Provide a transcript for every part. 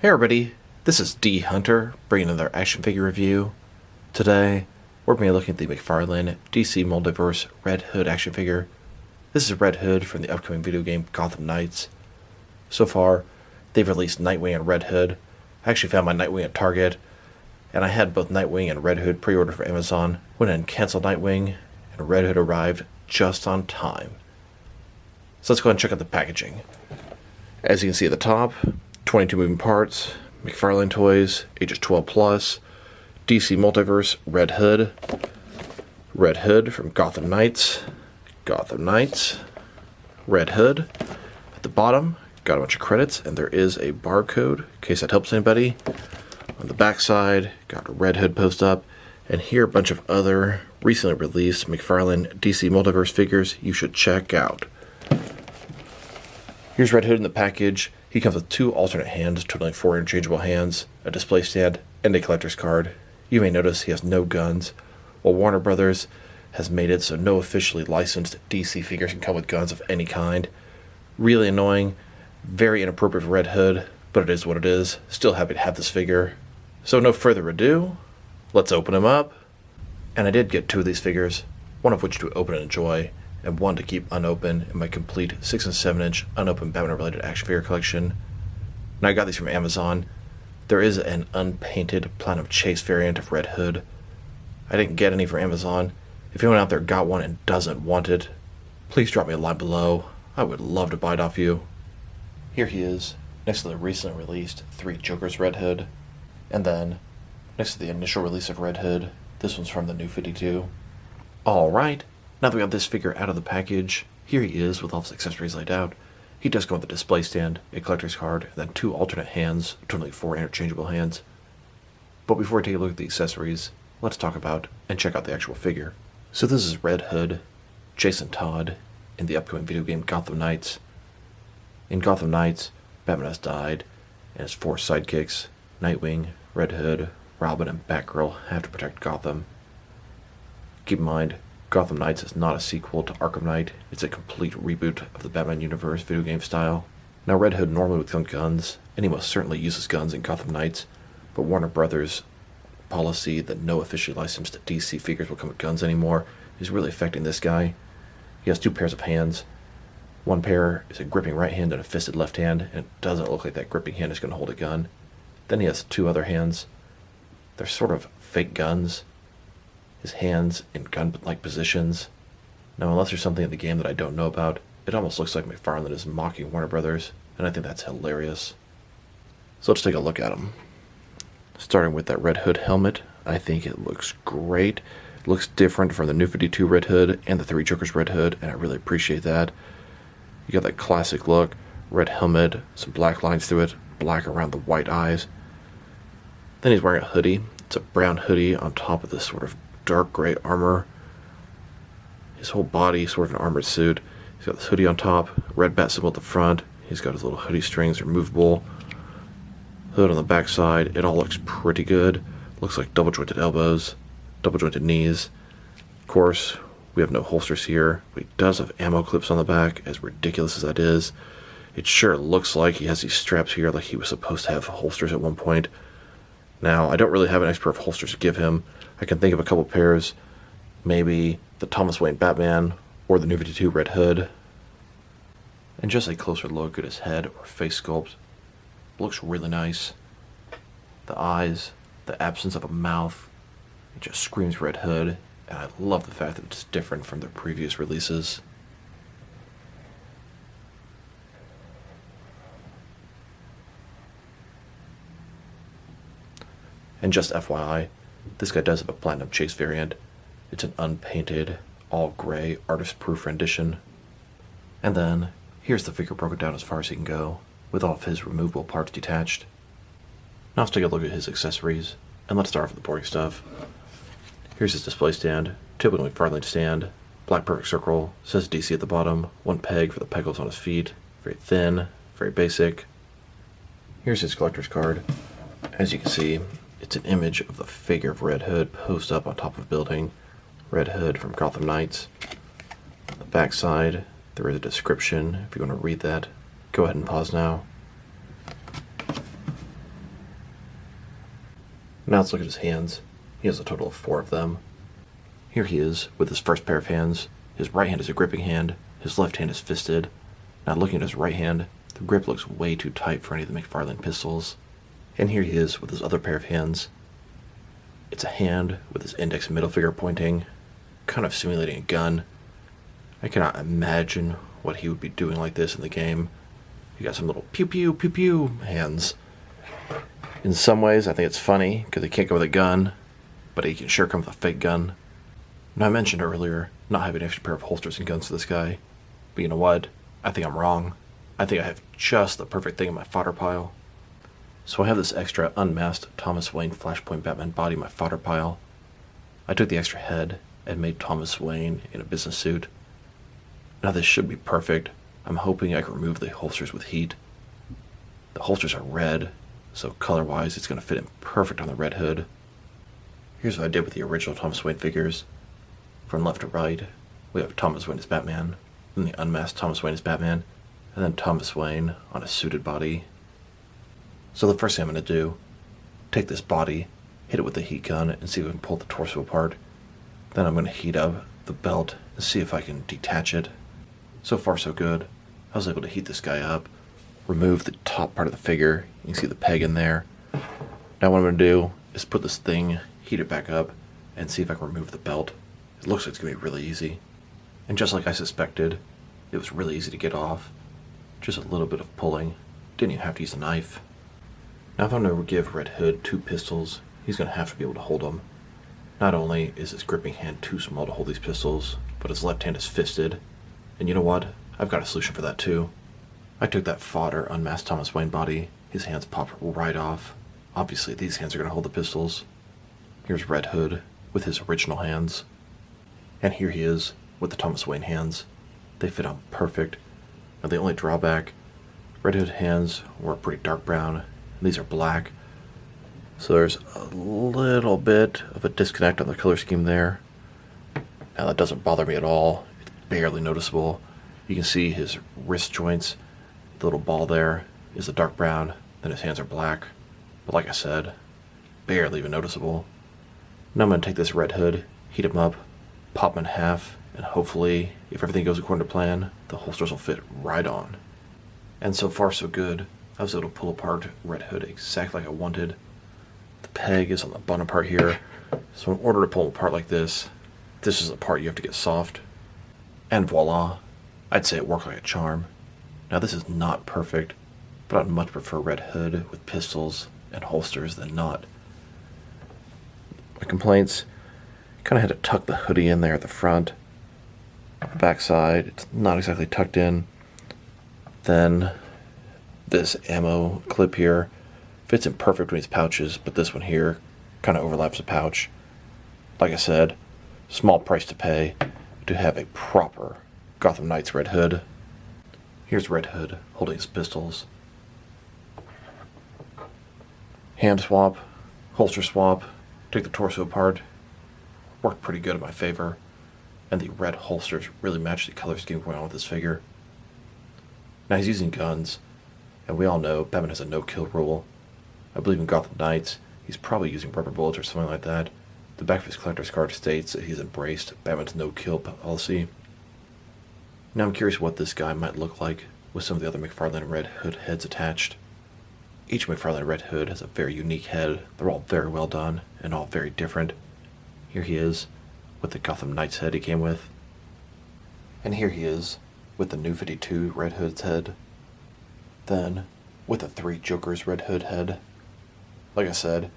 Hey everybody, this is D Hunter, bringing another action figure review. Today, we're going to be looking at the McFarlane DC Multiverse Red Hood action figure. This is Red Hood from the upcoming video game Gotham Knights. So far, they've released Nightwing and Red Hood. I actually found my Nightwing at Target, and I had both Nightwing and Red Hood pre-ordered for Amazon. Went ahead and canceled Nightwing, and Red Hood arrived just on time. So let's go ahead and check out the packaging. As you can see at the top, 22 moving parts, McFarlane toys, ages 12 plus, DC Multiverse, Red Hood from Gotham Knights, Red Hood. At the bottom, got a bunch of credits, and there is a barcode, in case that helps anybody. On the back side, got a Red Hood post up, and here a bunch of other recently released McFarlane DC Multiverse figures you should check out. Here's Red Hood in the package. He comes with 2 alternate hands, totaling 4 interchangeable hands, a display stand, and a collector's card. You may notice he has no guns, while Warner Brothers has made it so no officially licensed DC figures can come with guns of any kind. Really annoying, very inappropriate for Red Hood, but it is what it is. Still happy to have this figure. So no further ado, let's open him up. And I did get 2 of these figures, one of which to open and enjoy, and one to keep unopened in my complete 6 and 7 inch unopened Batman-related action figure collection. And I got these from Amazon. There is an unpainted Platinum Chase variant of Red Hood. I didn't get any from Amazon. If anyone out there got one and doesn't want it, please drop me a line below. I would love to buy it off you. Here he is, next to the recently released 3 Jokers Red Hood. And then, next to the initial release of Red Hood, this one's from the New 52. Alright. Now that we have this figure out of the package, here he is with all his accessories laid out. He does come with a display stand, a collector's card, and then 2 alternate hands, totaling 4 interchangeable hands. But before we take a look at the accessories, let's talk about and check out the actual figure. So this is Red Hood, Jason Todd, in the upcoming video game Gotham Knights. In Gotham Knights, Batman has died, and his 4 sidekicks, Nightwing, Red Hood, Robin, and Batgirl, have to protect Gotham. Keep in mind, Gotham Knights is not a sequel to Arkham Knight. It's a complete reboot of the Batman universe video game style. Now Red Hood normally would come with guns, and he most certainly uses guns in Gotham Knights, but Warner Brothers' policy that no officially licensed DC figures will come with guns anymore is really affecting this guy. He has 2 pairs of hands. One pair is a gripping right hand and a fisted left hand, and it doesn't look like that gripping hand is going to hold a gun. Then he has 2 other hands. They're sort of fake guns. His hands in gun-like positions. Now, unless there's something in the game that I don't know about, it almost looks like McFarlane is mocking Warner Brothers, and I think that's hilarious. So let's take a look at him. Starting with that Red Hood helmet, I think it looks great. It looks different from the New 52 Red Hood and the 3 Jokers Red Hood, and I really appreciate that. You got that classic look, red helmet, some black lines through it, black around the white eyes. Then he's wearing a hoodie. It's a brown hoodie on top of this sort of dark gray armor. His whole body sort of an armored suit. He's got this hoodie on top, red bat symbol at the front. He's got his little hoodie strings removable. Hood on the back side. It all looks pretty good. Looks like double jointed elbows, double jointed knees. Of course, we have no holsters here, but he does have ammo clips on the back, as ridiculous as that is. It sure looks like he has these straps here like he was supposed to have holsters at one point. Now, I don't really have an extra pair of holsters to give him. I can think of a couple pairs, maybe the Thomas Wayne Batman or the New 52 Red Hood. And just a closer look at his head or face sculpt. Looks really nice. The eyes, the absence of a mouth, it just screams Red Hood, and I love the fact that it's different from their previous releases. And just FYI, this guy does have a Platinum Chase variant. It's an unpainted, all-gray, artist-proof rendition. And then, here's the figure broken down as far as he can go, with all of his removable parts detached. Now let's take a look at his accessories, and let's start off with the boring stuff. Here's his display stand, typical McFarlane stand, black perfect circle, says DC at the bottom, 1 peg for the pegals on his feet, very thin, very basic. Here's his collector's card. As you can see, it's an image of the figure of Red Hood posed up on top of a building. Red Hood from Gotham Knights. On the back side, there is a description. If you want to read that, go ahead and pause now. Now let's look at his hands. He has a total of 4 of them. Here he is with his first pair of hands. His right hand is a gripping hand. His left hand is fisted. Now looking at his right hand, the grip looks way too tight for any of the McFarlane pistols. And here he is with his other pair of hands. It's a hand with his index and middle finger pointing, kind of simulating a gun. I cannot imagine what he would be doing like this in the game. You got some little pew pew pew pew hands. In some ways, I think it's funny because he can't go with a gun, but he can sure come with a fake gun. Now I mentioned earlier not having an extra pair of holsters and guns for this guy, but you know what? I think I'm wrong. I think I have just the perfect thing in my fodder pile. So I have this extra unmasked Thomas Wayne Flashpoint Batman body in my fodder pile. I took the extra head and made Thomas Wayne in a business suit. Now this should be perfect. I'm hoping I can remove the holsters with heat. The holsters are red, so color-wise it's going to fit in perfect on the red hood. Here's what I did with the original Thomas Wayne figures. From left to right, we have Thomas Wayne as Batman, then the unmasked Thomas Wayne as Batman, and then Thomas Wayne on a suited body. So the first thing I'm going to do, take this body, hit it with the heat gun, and see if we can pull the torso apart. Then I'm going to heat up the belt and see if I can detach it. So far so good. I was able to heat this guy up, remove the top part of the figure. You can see the peg in there. Now what I'm going to do is put this thing, heat it back up, and see if I can remove the belt. It looks like it's going to be really easy. And just like I suspected, it was really easy to get off. Just a little bit of pulling. Didn't even have to use a knife. Now if I'm going to give Red Hood 2 pistols, he's going to have to be able to hold them. Not only is his gripping hand too small to hold these pistols, but his left hand is fisted. And you know what? I've got a solution for that too. I took that fodder unmasked Thomas Wayne body. His hands popped right off. Obviously these hands are going to hold the pistols. Here's Red Hood with his original hands. And here he is with the Thomas Wayne hands. They fit on perfect. Now the only drawback, Red Hood hands were pretty dark brown. These are black. So there's a little bit of a disconnect on the color scheme there. Now that doesn't bother me at all. It's barely noticeable. You can see his wrist joints. The little ball there is a dark brown. Then his hands are black. But like I said, barely even noticeable. Now I'm going to take this Red Hood, heat him up, pop him in half, and hopefully, if everything goes according to plan, the holsters will fit right on. And so far so good. I was able to pull apart Red Hood exactly like I wanted. The peg is on the bottom part here, so in order to pull them apart like this is the part you have to get soft. And voila, I'd say it worked like a charm. Now this is not perfect, but I'd much prefer Red Hood with pistols and holsters than not. My complaints, kind of had to tuck the hoodie in there at the front. The back side, it's not exactly tucked in. Then this ammo clip here fits in perfect with these pouches, but this one here kind of overlaps the pouch. Like I said, small price to pay to have a proper Gotham Knights Red Hood. Here's Red Hood holding his pistols. Hand swap, holster swap, take the torso apart. Worked pretty good in my favor, and the red holsters really match the color scheme going on with this figure. Now he's using guns, and we all know Batman has a no-kill rule. I believe in Gotham Knights, he's probably using rubber bullets or something like that. The back of his collector's card states that he's embraced Batman's no-kill policy. Now I'm curious what this guy might look like with some of the other McFarlane Red Hood heads attached. Each McFarlane Red Hood has a very unique head. They're all very well done, and all very different. Here he is with the Gotham Knights head he came with. And here he is with the New 52 Red Hood's head. Then with the 3 Jokers Red Hood head. Like I said,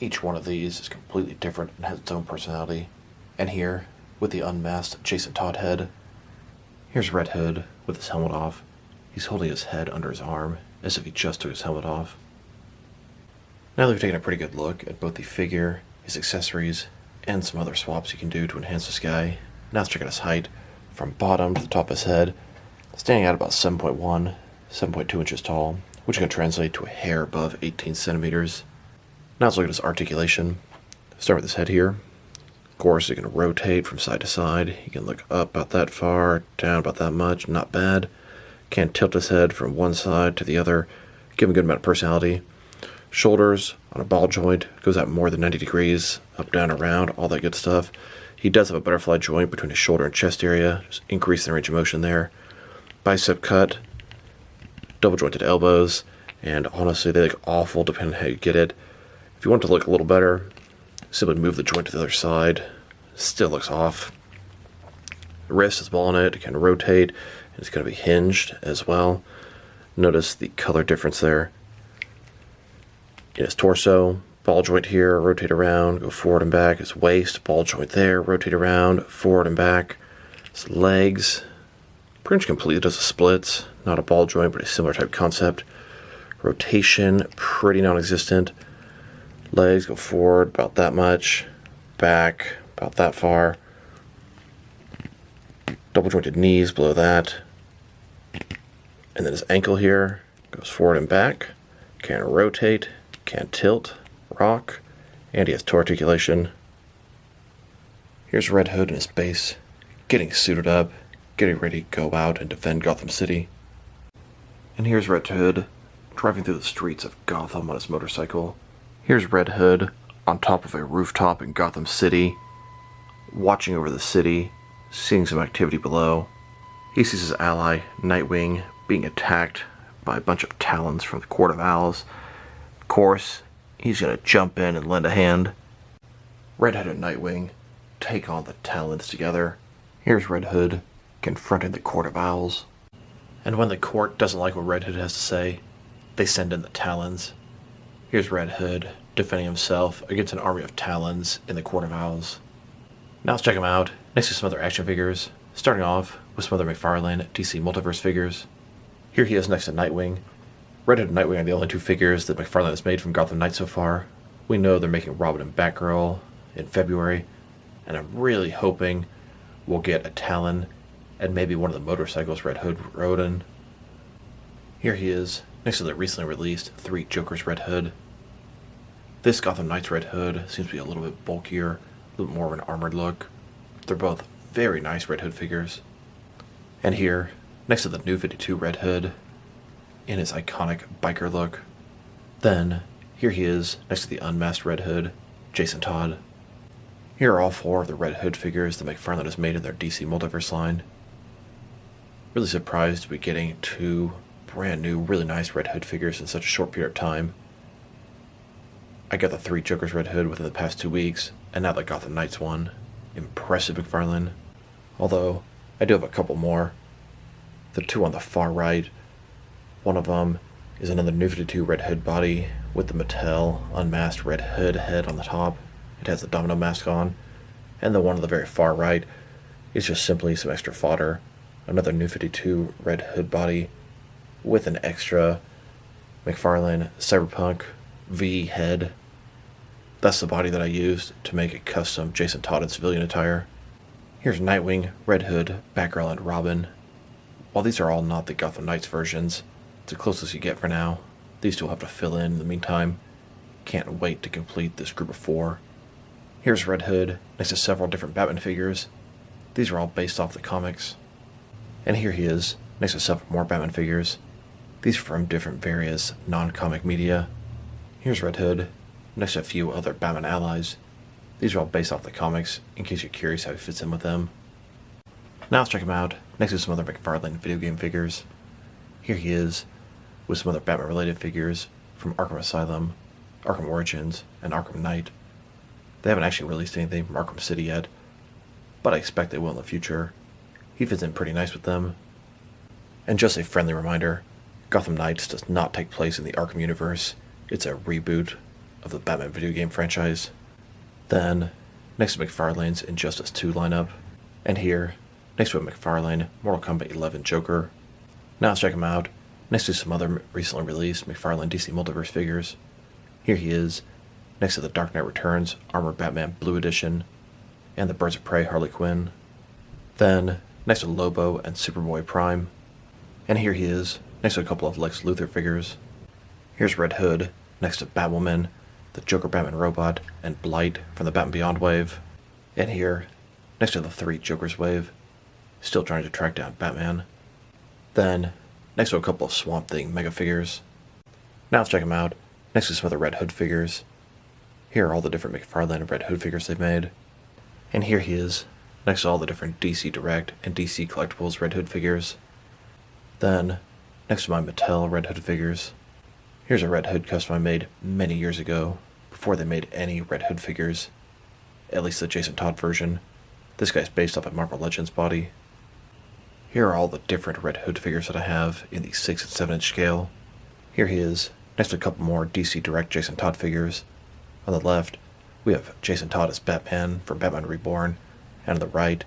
each one of these is completely different and has its own personality. And here with the unmasked Jason Todd head. Here's Red Hood with his helmet off. He's holding his head under his arm as if he just took his helmet off. Now that we've taken a pretty good look at both the figure, his accessories, and some other swaps you can do to enhance this guy, now let's check out his height from bottom to the top of his head, standing at about 7.1, 7.2 inches tall, which can translate to a hair above 18 centimeters. Now let's look at his articulation. Start with his head here. Of course, he can rotate from side to side. He can look up about that far, down about that much, not bad. Can tilt his head from one side to the other, give him a good amount of personality. Shoulders on a ball joint, goes out more than 90 degrees, up, down, around, all that good stuff. He does have a butterfly joint between his shoulder and chest area, just increasing the range of motion there. Bicep cut, double jointed elbows, and honestly, they look awful depending on how you get it. If you want it to look a little better, simply move the joint to the other side. Still looks off. The wrist is ball on it, it can rotate, and it's going to be hinged as well. Notice the color difference there. In his torso, ball joint here, rotate around, go forward and back. His waist, ball joint there, rotate around, forward and back. His legs, pretty much completely does the splits. Not a ball joint, but a similar type concept. Rotation, pretty non-existent. Legs go forward about that much. Back, about that far. Double jointed knees below that. And then his ankle here goes forward and back. Can rotate, can tilt, rock, and he has toe articulation. Here's Red Hood in his base, getting suited up, getting ready to go out and defend Gotham City. And here's Red Hood driving through the streets of Gotham on his motorcycle. Here's Red Hood on top of a rooftop in Gotham City, watching over the city, seeing some activity below. He sees his ally, Nightwing, being attacked by a bunch of Talons from the Court of Owls. Of course, he's going to jump in and lend a hand. Red Hood and Nightwing take on the Talons together. Here's Red Hood confronting the Court of Owls. And when the court doesn't like what Red Hood has to say, they send in the Talons. Here's Red Hood defending himself against an army of Talons in the Court of Owls. Now let's check him out next to some other action figures, starting off with some other McFarlane DC Multiverse figures. Here he is next to Nightwing. Red Hood and Nightwing are the only two figures that McFarlane has made from Gotham Knights so far. We know they're making Robin and Batgirl in February, and I'm really hoping we'll get a Talon and maybe one of the motorcycles Red Hood rode in. Here he is next to the recently released 3 Jokers Red Hood. This Gotham Knights Red Hood seems to be a little bit bulkier, a little more of an armored look. They're both very nice Red Hood figures. And here, next to the New 52 Red Hood, in his iconic biker look. Then, here he is next to the unmasked Red Hood, Jason Todd. Here are all 4 of the Red Hood figures that McFarlane has made in their DC Multiverse line. Really surprised to be getting 2 brand new, really nice Red Hood figures in such a short period of time. I got the 3 Jokers Red Hood within the past 2 weeks, and now the Gotham Knights one. Impressive McFarlane. Although, I do have a couple more. The 2 on the far right, one of them is another New 52 Red Hood body with the Mattel unmasked Red Hood head on the top. It has the domino mask on. And the one on the very far right is just simply some extra fodder. Another New 52 Red Hood body with an extra McFarlane Cyberpunk V head. That's the body that I used to make a custom Jason Todd in civilian attire. Here's Nightwing, Red Hood, Batgirl, and Robin. While these are all not the Gotham Knights versions, it's the closest you get for now. These 2 will have to fill in the meantime. Can't wait to complete this group of 4. Here's Red Hood next to several different Batman figures. These are all based off the comics. And here he is next to several more Batman figures. These are from different various non-comic media. Here's Red Hood next to a few other Batman allies. These are all based off the comics, in case you're curious how he fits in with them. Now let's check him out next to some other McFarlane video game figures. Here he is with some other Batman-related figures from Arkham Asylum, Arkham Origins, and Arkham Knight. They haven't actually released anything from Arkham City yet, but I expect they will in the future. He fits in pretty nice with them. And just a friendly reminder, Gotham Knights does not take place in the Arkham universe. It's a reboot of the Batman video game franchise. Then, next to McFarlane's Injustice 2 lineup, and here, next to a McFarlane Mortal Kombat 11 Joker. Now let's check him out next to some other recently released McFarlane DC Multiverse figures. Here he is next to the Dark Knight Returns Armored Batman Blue Edition and the Birds of Prey Harley Quinn. Then, next to Lobo and Superboy Prime. And here he is next to a couple of Lex Luthor figures. Here's Red Hood next to Batwoman, the Joker Batman Robot, and Blight from the Batman Beyond wave. And here, next to the 3 Jokers wave, still trying to track down Batman. Then, next to a couple of Swamp Thing mega figures. Now let's check him out next to some other Red Hood figures. Here are all the different McFarlane Red Hood figures they've made. And here he is, next to all the different DC Direct and DC Collectibles Red Hood figures. Then, next to my Mattel Red Hood figures, here's a Red Hood custom I made many years ago, before they made any Red Hood figures, at least the Jason Todd version. This guy's based off a Marvel Legends body. Here are all the different Red Hood figures that I have in the 6 and 7 inch scale. Here he is, next to a couple more DC Direct Jason Todd figures. On the left, we have Jason Todd as Batman from Batman Reborn, and on the right,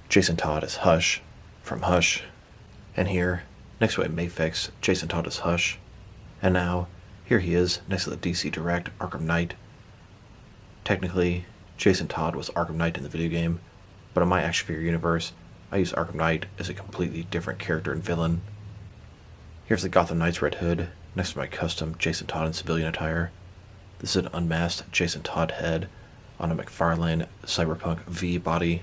Jason Todd as Hush from Hush. And here, next to a Mafex, Jason Todd as Hush. And now, here he is, next to the DC Direct Arkham Knight. Technically, Jason Todd was Arkham Knight in the video game, but in my action figure universe, I use Arkham Knight as a completely different character and villain. Here's the Gotham Knights Red Hood, next to my custom Jason Todd in civilian attire. This is an unmasked Jason Todd head on a McFarlane Cyberpunk V body.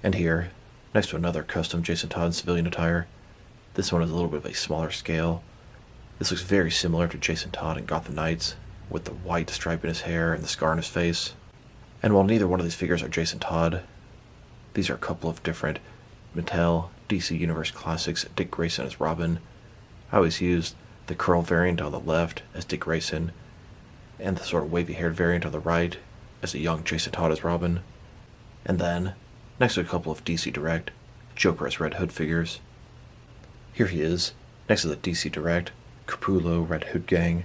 And here, next to another custom Jason Todd in civilian attire, this one is a little bit of a smaller scale. This looks very similar to Jason Todd in Gotham Knights, with the white stripe in his hair and the scar on his face. And while neither one of these figures are Jason Todd, these are a couple of different Mattel DC Universe Classics Dick Grayson as Robin. I always used the curl variant on the left as Dick Grayson, and the sort of wavy-haired variant on the right as a young Jason Todd as Robin. And then, next to a couple of DC Direct Joker as Red Hood figures. Here he is, next to the DC Direct Capullo Red Hood gang.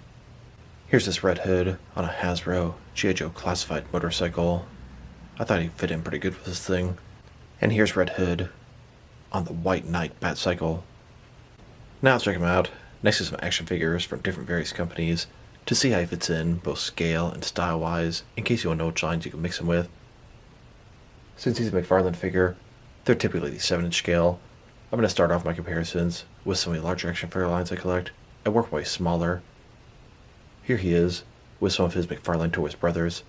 Here's this Red Hood on a Hasbro G.I. Joe classified motorcycle. I thought he'd fit in pretty good with this thing. And here's Red Hood on the White Knight Batcycle. Now let's check him out, next to some action figures from different various companies, to see how he fits in, both scale and style-wise, in case you want to know which lines you can mix him with. Since he's a McFarlane figure, they're typically the 7 inch scale. I'm going to start off my comparisons with some of the larger action figure lines I collect, and work my way smaller. Here he is, with some of his McFarlane Toys brothers.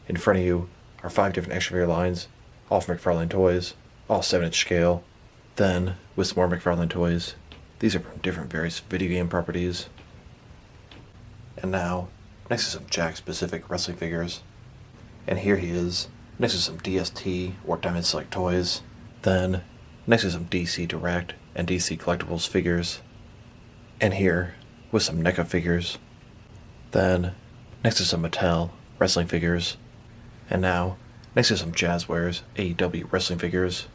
In front of you are 5 different action figure lines, all from McFarlane Toys, all 7 inch scale. Then, with some more McFarlane Toys, these are from different various video game properties. And now, next to some Jack-specific wrestling figures. And here he is, next to some DST or Diamond Select toys. Then, next to some DC Direct and DC Collectibles figures. And here, with some NECA figures. Then, next to some Mattel wrestling figures. And now, next to some Jazzwares AEW wrestling figures.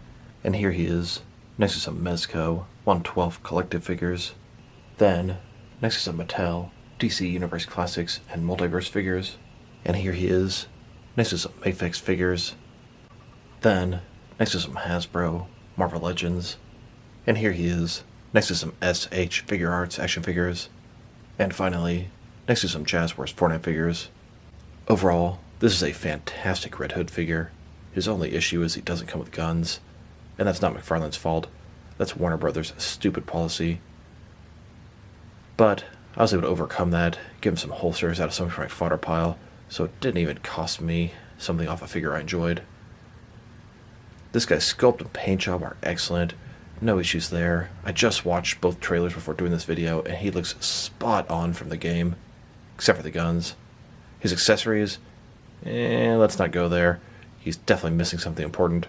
And here he is, next to some Mezco 1/12 collective figures. Then, next to some Mattel DC Universe Classics and Multiverse figures. And here he is, next to some Mafex figures. Then, next to some Hasbro Marvel Legends. And here he is, next to some SH Figure Arts action figures. And finally, next to some Jazzwares Fortnite figures. Overall, this is a fantastic Red Hood figure. His only issue is he doesn't come with guns, and that's not McFarlane's fault. That's Warner Brothers' stupid policy. But I was able to overcome that, give him some holsters out of something from my fodder pile, so it didn't even cost me something off a figure I enjoyed. This guy's sculpt and paint job are excellent. No issues there. I just watched both trailers before doing this video, and he looks spot on from the game, except for the guns. His accessories, let's not go there. He's definitely missing something important.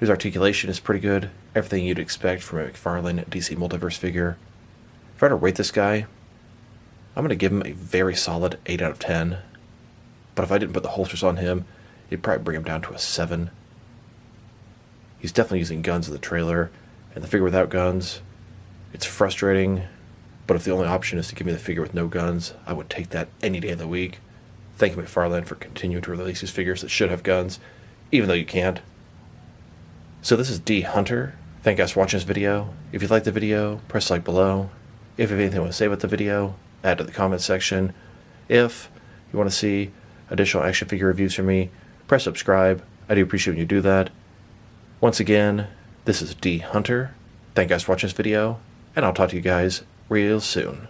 His articulation is pretty good. Everything you'd expect from a McFarlane DC Multiverse figure. If I were to rate this guy, I'm going to give him a very solid 8 out of 10. But if I didn't put the holsters on him, it'd probably bring him down to a 7. He's definitely using guns in the trailer, and the figure without guns, it's frustrating, but if the only option is to give me the figure with no guns, I would take that any day of the week. Thank you, McFarlane, for continuing to release these figures that should have guns, even though you can't. So this is D Hunter. Thank you guys for watching this video. If you liked the video, press like below. If you have anything you want to say about the video, add to the comment section. If you want to see additional action figure reviews from me, press subscribe. I do appreciate when you do that. Once again, this is D Hunter. Thank you guys for watching this video, and I'll talk to you guys real soon.